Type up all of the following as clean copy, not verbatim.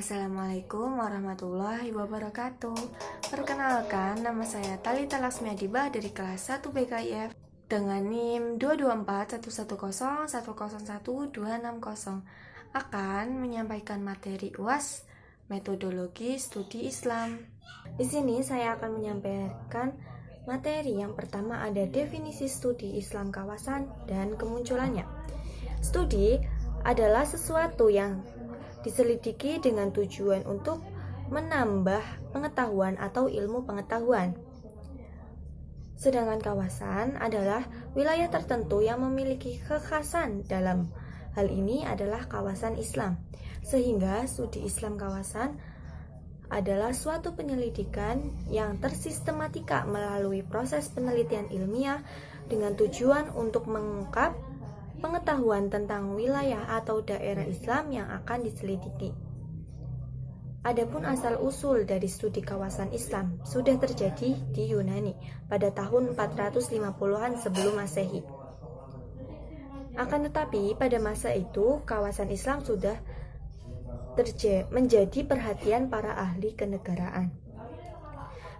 Assalamualaikum warahmatullahi wabarakatuh. Perkenalkan, nama saya Talita Lasmiadibah dari kelas 1 BKIF dengan NIM 2241101011260 akan menyampaikan materi UAS metodologi studi Islam. Di sini saya akan menyampaikan materi yang pertama ada definisi studi Islam kawasan dan kemunculannya. Studi adalah sesuatu yang diselidiki dengan tujuan untuk menambah pengetahuan atau ilmu pengetahuan. Sedangkan kawasan adalah wilayah tertentu yang memiliki kekhasan, dalam hal ini adalah kawasan Islam. Sehingga studi Islam kawasan adalah suatu penyelidikan yang tersistematika melalui proses penelitian ilmiah dengan tujuan untuk mengungkap pengetahuan tentang wilayah atau daerah Islam yang akan diselidiki. Adapun asal-usul dari studi kawasan Islam sudah terjadi di Yunani pada tahun 450-an sebelum Masehi. Akan tetapi pada masa itu kawasan Islam sudah menjadi perhatian para ahli kenegaraan.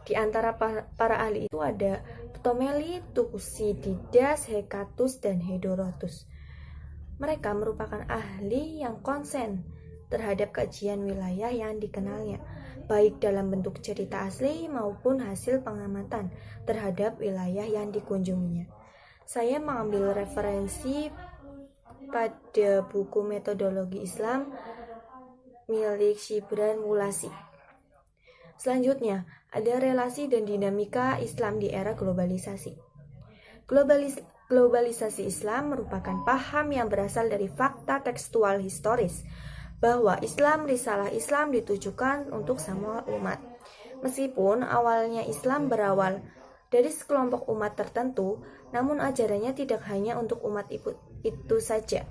Di antara para ahli itu ada Ptomeli, Thucydides, Hecatus, dan Herodotus. Mereka merupakan ahli yang konsen terhadap kajian wilayah yang dikenalnya, baik dalam bentuk cerita asli maupun hasil pengamatan terhadap wilayah yang dikunjunginya. Saya mengambil referensi pada buku Metodologi Islam milik Shibran Mulasi. Selanjutnya, ada relasi dan dinamika Islam di era globalisasi. Globalisasi Islam merupakan paham yang berasal dari fakta tekstual historis bahwa risalah Islam ditujukan untuk semua umat. Meskipun awalnya Islam berawal dari sekelompok umat tertentu, namun ajarannya tidak hanya untuk umat itu saja.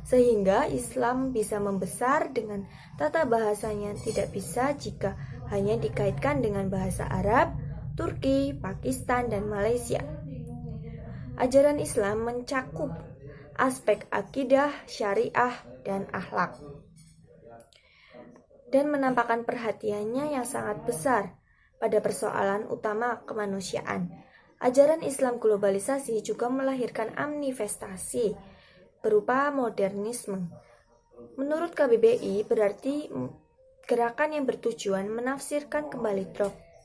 Sehingga Islam bisa membesar dengan tata bahasanya tidak bisa jika hanya dikaitkan dengan bahasa Arab, Turki, Pakistan, dan Malaysia. Ajaran Islam mencakup aspek akidah, syariah, dan akhlak, dan menampakkan perhatiannya yang sangat besar pada persoalan utama kemanusiaan. Ajaran Islam globalisasi juga melahirkan manifestasi berupa modernisme. Menurut KBBI berarti gerakan yang bertujuan menafsirkan kembali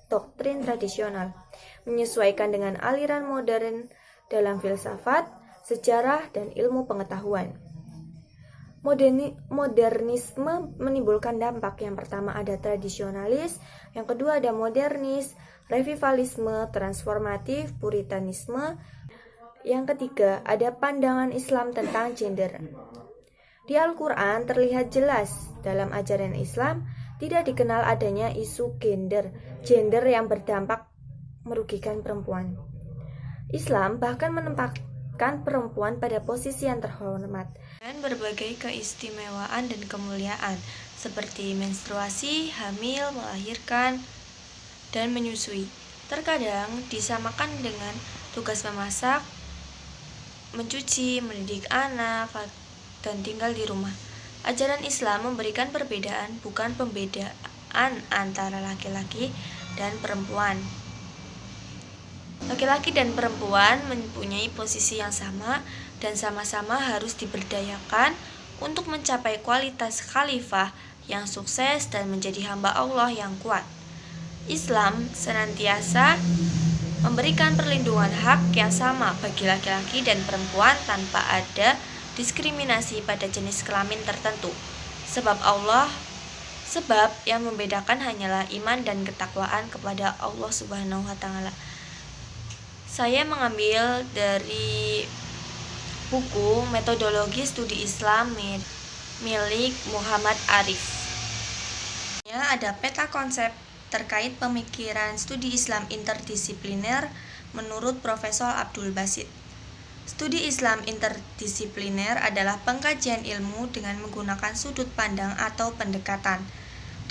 doktrin tradisional, menyesuaikan dengan aliran modern dalam filsafat, sejarah, dan ilmu pengetahuan. Modernisme menimbulkan dampak. Yang pertama ada tradisionalis, yang kedua ada modernis, revivalisme, transformatif, puritanisme. Yang ketiga, ada pandangan Islam tentang gender. Di Al-Quran terlihat jelas dalam ajaran Islam tidak dikenal adanya isu gender yang berdampak merugikan perempuan. Islam bahkan menempatkan perempuan pada posisi yang terhormat dan berbagai keistimewaan dan kemuliaan seperti menstruasi, hamil, melahirkan, dan menyusui. Terkadang disamakan dengan tugas memasak, mencuci, mendidik anak, dan tinggal di rumah. Ajaran Islam memberikan perbedaan, bukan pembedaan antara laki-laki dan perempuan. Laki-laki dan perempuan mempunyai posisi yang sama dan sama-sama harus diberdayakan untuk mencapai kualitas khalifah yang sukses dan menjadi hamba Allah yang kuat. Islam senantiasa memberikan perlindungan hak yang sama bagi laki-laki dan perempuan tanpa ada diskriminasi pada jenis kelamin tertentu. Sebab yang membedakan hanyalah iman dan ketakwaan kepada Allah Subhanahu wa taala. Saya mengambil dari buku Metodologi Studi Islam milik Muhammad Arif. Ada peta konsep terkait pemikiran studi Islam interdisipliner menurut Profesor Abdul Basit. Studi Islam interdisipliner adalah pengkajian ilmu dengan menggunakan sudut pandang atau pendekatan.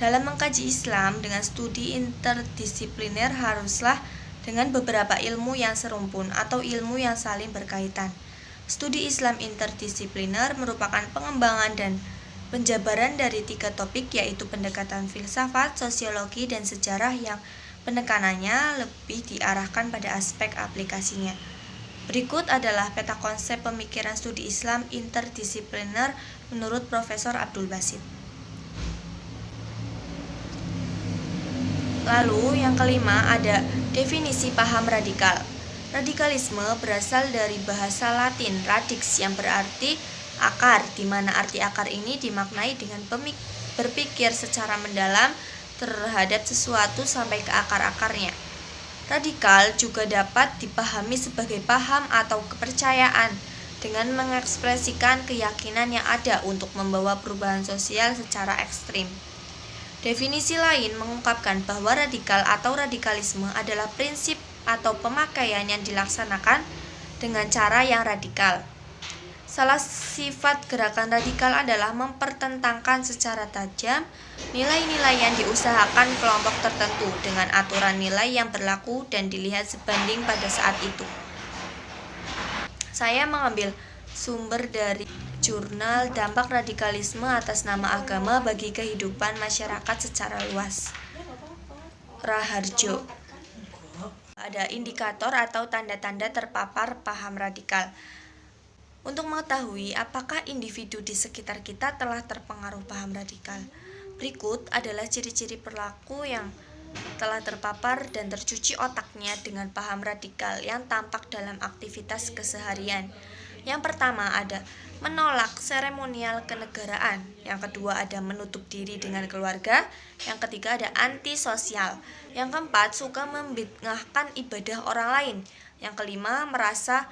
Dalam mengkaji Islam dengan studi interdisipliner haruslah dengan beberapa ilmu yang serumpun atau ilmu yang saling berkaitan. Studi Islam interdisipliner merupakan pengembangan dan Penjabaran dari 3 topik yaitu pendekatan filsafat, sosiologi, dan sejarah yang penekanannya lebih diarahkan pada aspek aplikasinya. Berikut adalah peta konsep pemikiran studi Islam interdisipliner menurut Profesor Abdul Basit. Lalu yang kelima ada definisi paham radikal. Radikalisme berasal dari bahasa Latin radix yang berarti akar, di mana arti akar ini dimaknai dengan berpikir secara mendalam terhadap sesuatu sampai ke akar-akarnya. Radikal juga dapat dipahami sebagai paham atau kepercayaan dengan mengekspresikan keyakinan yang ada untuk membawa perubahan sosial secara ekstrim. Definisi lain mengungkapkan bahwa radikal atau radikalisme adalah prinsip atau pemakaian yang dilaksanakan dengan cara yang radikal. Salah sifat gerakan radikal adalah mempertentangkan secara tajam nilai-nilai yang diusahakan kelompok tertentu dengan aturan nilai yang berlaku dan dilihat sebanding pada saat itu. Saya mengambil sumber dari jurnal Dampak Radikalisme atas Nama Agama bagi Kehidupan Masyarakat secara Luas, Raharjo. Ada indikator atau tanda-tanda terpapar paham radikal. Untuk mengetahui apakah individu di sekitar kita telah terpengaruh paham radikal, berikut adalah ciri-ciri perilaku yang telah terpapar dan tercuci otaknya dengan paham radikal yang tampak dalam aktivitas keseharian. Yang pertama ada menolak seremonial kenegaraan, yang kedua ada menutup diri dengan keluarga, yang ketiga ada antisosial, yang keempat suka membid'ahkan ibadah orang lain, yang kelima merasa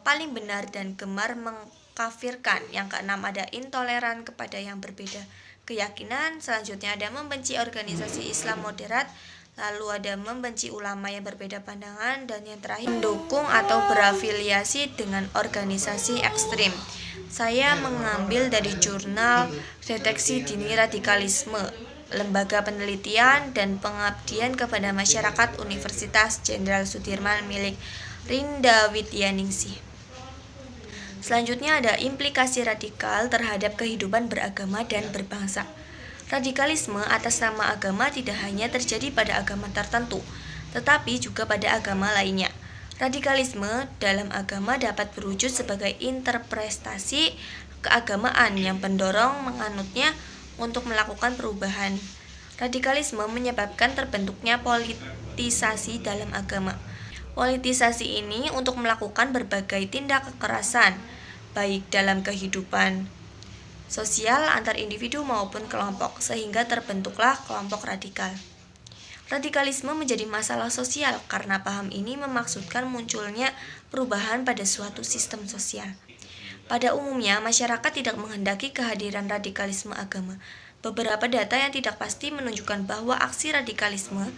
paling benar dan gemar mengkafirkan, yang keenam ada intoleran kepada yang berbeda keyakinan, selanjutnya ada membenci organisasi Islam moderat, lalu ada membenci ulama yang berbeda pandangan, dan yang terakhir mendukung atau berafiliasi dengan organisasi ekstrim. Saya mengambil dari jurnal Deteksi Dini Radikalisme, Lembaga Penelitian dan Pengabdian kepada Masyarakat Universitas Jenderal Sudirman milik Rinda Widyaningsih. Selanjutnya ada implikasi radikal terhadap kehidupan beragama dan berbangsa. Radikalisme atas nama agama tidak hanya terjadi pada agama tertentu, tetapi juga pada agama lainnya. Radikalisme dalam agama dapat berwujud sebagai interpretasi keagamaan yang pendorong menganutnya untuk melakukan perubahan. Radikalisme menyebabkan terbentuknya politisasi dalam agama. Politisasi ini untuk melakukan berbagai tindak kekerasan, baik dalam kehidupan sosial antar individu maupun kelompok, sehingga terbentuklah kelompok radikal. Radikalisme menjadi masalah sosial karena paham ini memaksudkan munculnya perubahan pada suatu sistem sosial. Pada umumnya, masyarakat tidak menghendaki kehadiran radikalisme agama. Beberapa data yang tidak pasti menunjukkan bahwa aksi radikalisme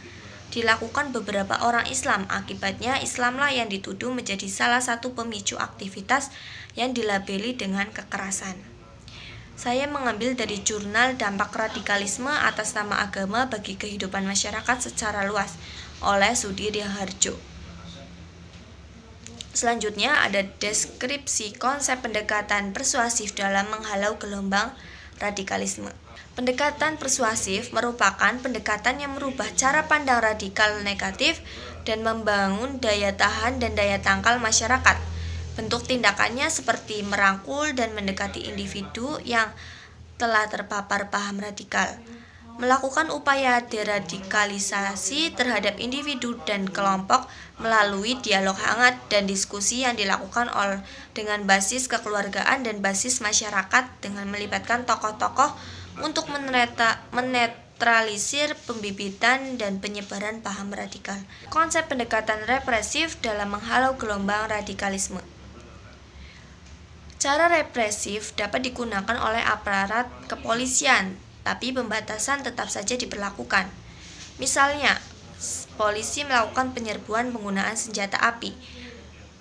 dilakukan beberapa orang Islam. Akibatnya, Islamlah yang dituduh menjadi salah satu pemicu aktivitas yang dilabeli dengan kekerasan. Saya mengambil dari jurnal Dampak Radikalisme atas Nama Agama bagi Kehidupan Masyarakat secara Luas oleh Sudi Raharjo. Selanjutnya ada deskripsi konsep pendekatan persuasif dalam menghalau gelombang radikalisme. Pendekatan persuasif merupakan pendekatan yang merubah cara pandang radikal negatif dan membangun daya tahan dan daya tangkal masyarakat. Bentuk tindakannya seperti merangkul dan mendekati individu yang telah terpapar paham radikal, melakukan upaya deradikalisasi terhadap individu dan kelompok melalui dialog hangat dan diskusi yang dilakukan dengan basis kekeluargaan dan basis masyarakat dengan melibatkan tokoh-tokoh untuk menetralisir pembibitan dan penyebaran paham radikal. Konsep pendekatan represif dalam menghalau gelombang radikalisme. Cara represif dapat digunakan oleh aparat kepolisian, tapi pembatasan tetap saja diberlakukan. Misalnya, polisi melakukan penyerbuan penggunaan senjata api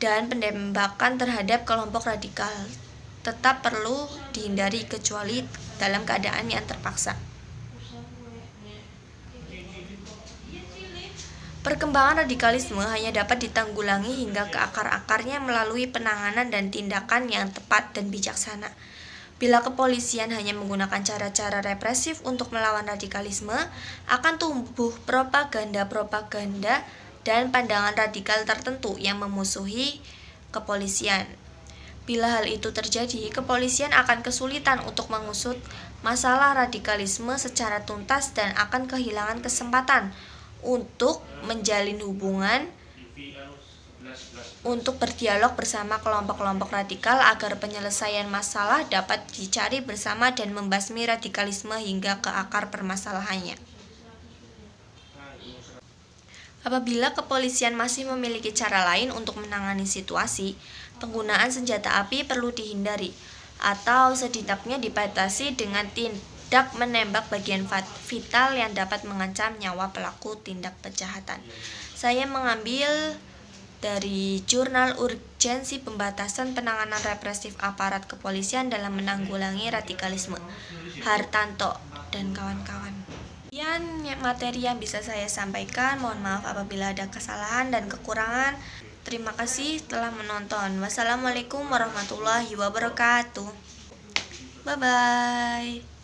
dan penembakan terhadap kelompok radikal tetap perlu dihindari kecuali dalam keadaan yang terpaksa. Perkembangan radikalisme hanya dapat ditanggulangi hingga ke akar-akarnya melalui penanganan dan tindakan yang tepat dan bijaksana. Bila kepolisian hanya menggunakan cara-cara represif untuk melawan radikalisme, akan tumbuh propaganda-propaganda dan pandangan radikal tertentu yang memusuhi kepolisian. Bila hal itu terjadi, kepolisian akan kesulitan untuk mengusut masalah radikalisme secara tuntas dan akan kehilangan kesempatan untuk menjalin hubungan untuk berdialog bersama kelompok-kelompok radikal agar penyelesaian masalah dapat dicari bersama dan membasmi radikalisme hingga ke akar permasalahannya. Apabila kepolisian masih memiliki cara lain untuk menangani situasi, penggunaan senjata api perlu dihindari, atau setidaknya dibatasi dengan tindak menembak bagian vital yang dapat mengancam nyawa pelaku tindak kejahatan. Saya mengambil dari Jurnal Urgensi Pembatasan Penanganan Represif Aparat Kepolisian dalam Menanggulangi Radikalisme, Hartanto dan kawan-kawan. Sekian materi yang bisa saya sampaikan. Mohon maaf apabila ada kesalahan dan kekurangan. Terima kasih telah menonton. Wassalamualaikum warahmatullahi wabarakatuh. Bye-bye.